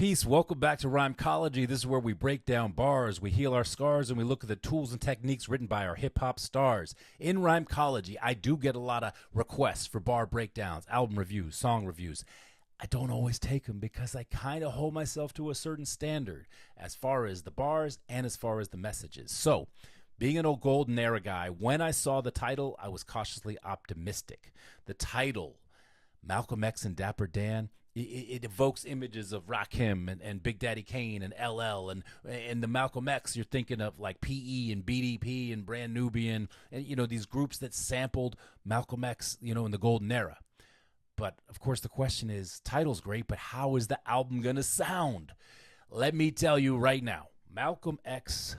Peace. Welcome back to Rhymecology. This is where we break down bars, we heal our scars, and we look at the tools and techniques written by our hip-hop stars. In Rhymecology, I do get a lot of requests for bar breakdowns, album reviews, song reviews. I don't always take them because I kind of hold myself to a certain standard as far as the bars and as far as the messages. So, being an old golden era guy, when I saw the title, I was cautiously optimistic. The title, Malcolm X and Dapper Dan, it evokes images of Rakim and Big Daddy Kane and LL and the Malcolm X. You're thinking of like PE and BDP and Brand Nubian and, you know, these groups that sampled Malcolm X, you know, in the golden era. But, of course, the question is, title's great, but how is the album going to sound? Let me tell you right now, Malcolm X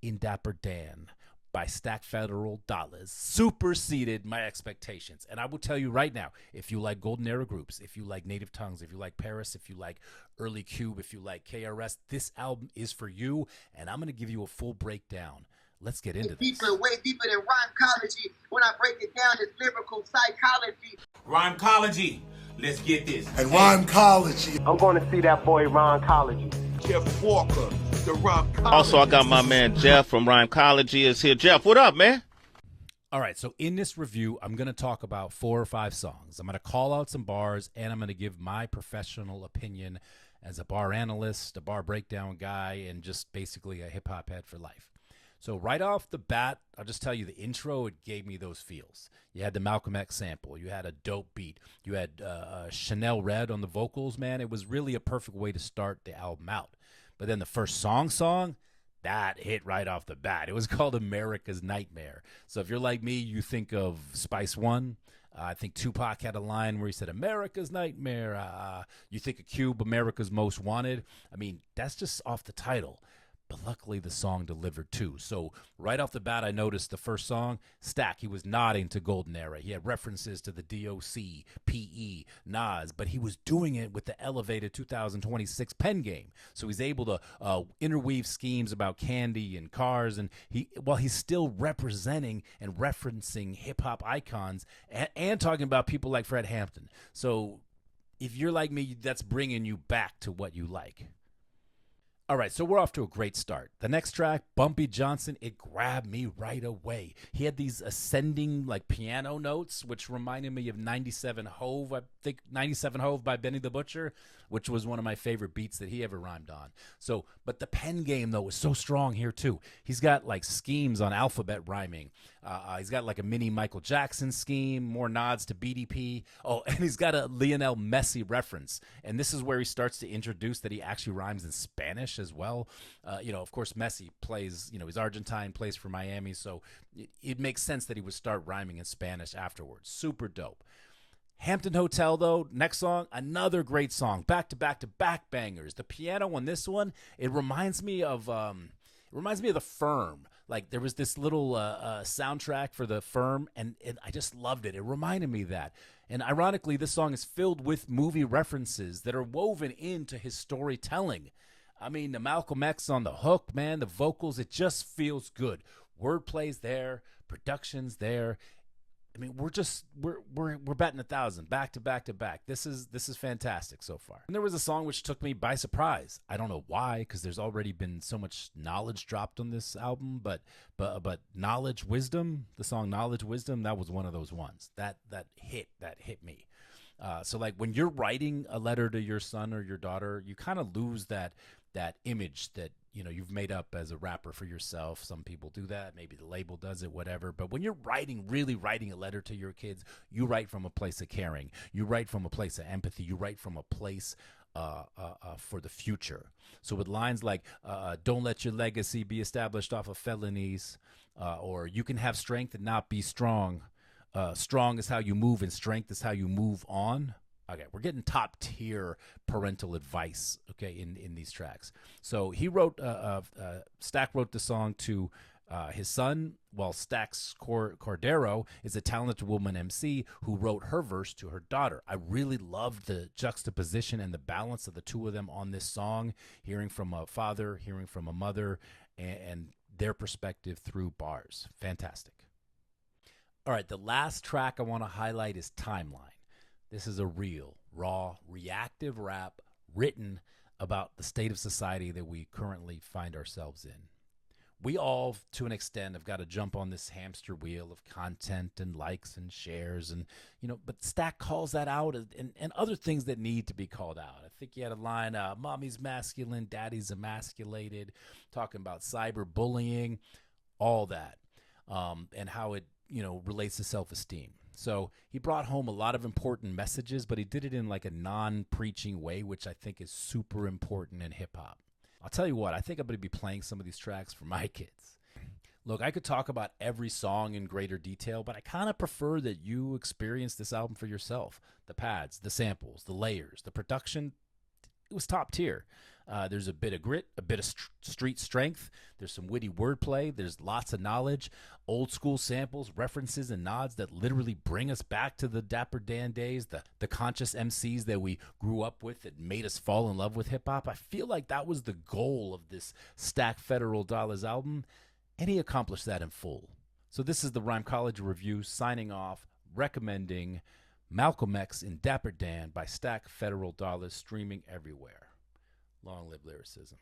in Dapper Dan by Stack Federal Dollahs superseded my expectations. And I will tell you right now, if you like golden era groups, if you like Native Tongues, if you like Paris, if you like Early Cube, if you like KRS, this album is for you, and I'm going to give you a full breakdown. Let's get into this. Deeper, way deeper than Rhymecology. When I break it down, it's lyrical psychology. Rhymecology. Let's get this. And Rhymecology. I'm going to see that boy Rhymecology. Jeff Walker, the Rhymecology. Also, I got my man Jeff from Rhymecology is here. Jeff, what up, man? All right, so in this review, I'm going to talk about 4 or 5 songs. I'm going to call out some bars, and I'm going to give my professional opinion as a bar analyst, a bar breakdown guy, and just basically a hip-hop head for life. So right off the bat, I'll just tell you the intro, it gave me those feels. You had the Malcolm X sample. You had a dope beat. You had Chanel Red on the vocals, man. It was really a perfect way to start the album out. But then the first song, that hit right off the bat. It was called America's Nightmare. So if you're like me, you think of Spice One. I think Tupac had a line where he said, America's Nightmare. You think of Cube, America's Most Wanted. I mean, that's just off the title. But luckily, the song delivered too. So right off the bat, I noticed the first song, Stack, he was nodding to Golden Era. He had references to the DOC, PE, Nas, but he was doing it with the elevated 2026 pen game. So he's able to interweave schemes about candy and cars, and while he's still representing and referencing hip-hop icons and talking about people like Fred Hampton. So if you're like me, that's bringing you back to what you like. All right, so we're off to a great start. The next track, Bumpy Johnson, it grabbed me right away. He had these ascending like piano notes, which reminded me of 97 Hove, I think 97 Hove by Benny the Butcher, which was one of my favorite beats that he ever rhymed on. So, but the pen game, though, was so strong here, too. He's got like schemes on alphabet rhyming. He's got like a mini Michael Jackson scheme, more nods to BDP. Oh, and he's got a Lionel Messi reference. And this is where he starts to introduce that he actually rhymes in Spanish as well. You know, of course, Messi plays, you know, he's Argentine, plays for Miami. So it makes sense that he would start rhyming in Spanish afterwards. Super dope. Hampton Hotel, though, next song, another great song. Back to back to back bangers. The piano on this one, it reminds me of The Firm. Like there was this little soundtrack for The Firm, and I just loved it. It reminded me of that. And ironically, this song is filled with movie references that are woven into his storytelling. I mean, the Malcolm X on the hook, man, the vocals, it just feels good. Wordplay's there, production's there. I mean, we're batting 1,000 back to back to back. This is fantastic so far. And there was a song which took me by surprise. I don't know why, because there's already been so much knowledge dropped on this album. But Knowledge Wisdom, the song Knowledge Wisdom, that was one of those ones that hit me. So like when you're writing a letter to your son or your daughter, you kind of lose that image that, you know, you've made up as a rapper for yourself. Some people do that. Maybe the label does it, whatever. But when you're really writing a letter to your kids, you write from a place of caring. You write from a place of empathy. You write from a place for the future. So with lines like, don't let your legacy be established off of felonies, or you can have strength and not be strong. Strong is how you move and strength is how you move on. Okay, we're getting top tier parental advice, okay, in these tracks. So he wrote, Stack wrote the song to his son, while Stack's Cordero is a talented woman MC who wrote her verse to her daughter. I really loved the juxtaposition and the balance of the two of them on this song, hearing from a father, hearing from a mother, and their perspective through bars. Fantastic. All right, the last track I want to highlight is Timeline. This is a real, raw, reactive rap written about the state of society that we currently find ourselves in. We all, to an extent, have got to jump on this hamster wheel of content and likes and shares, and but Stack calls that out, and other things that need to be called out. I think he had a line, mommy's masculine, daddy's emasculated, talking about cyberbullying, all that, and how it relates to self-esteem. So he brought home a lot of important messages, but he did it in like a non-preaching way, which I think is super important in hip-hop. I'll tell you what, I think I'm going to be playing some of these tracks for my kids. Look, I could talk about every song in greater detail, but I kind of prefer that you experience this album for yourself. The pads, the samples, the layers, the production, it was top tier. There's a bit of grit, a bit of street strength. There's some witty wordplay. There's lots of knowledge, old school samples, references, and nods that literally bring us back to the Dapper Dan days, the conscious MCs that we grew up with that made us fall in love with hip-hop. I feel like that was the goal of this Stack Federal Dollahs album, and he accomplished that in full. So this is the Rhymecology review, signing off, recommending Malcolm X in Dapper Dan by Stack Federal Dollahs, streaming everywhere. Long live lyricism.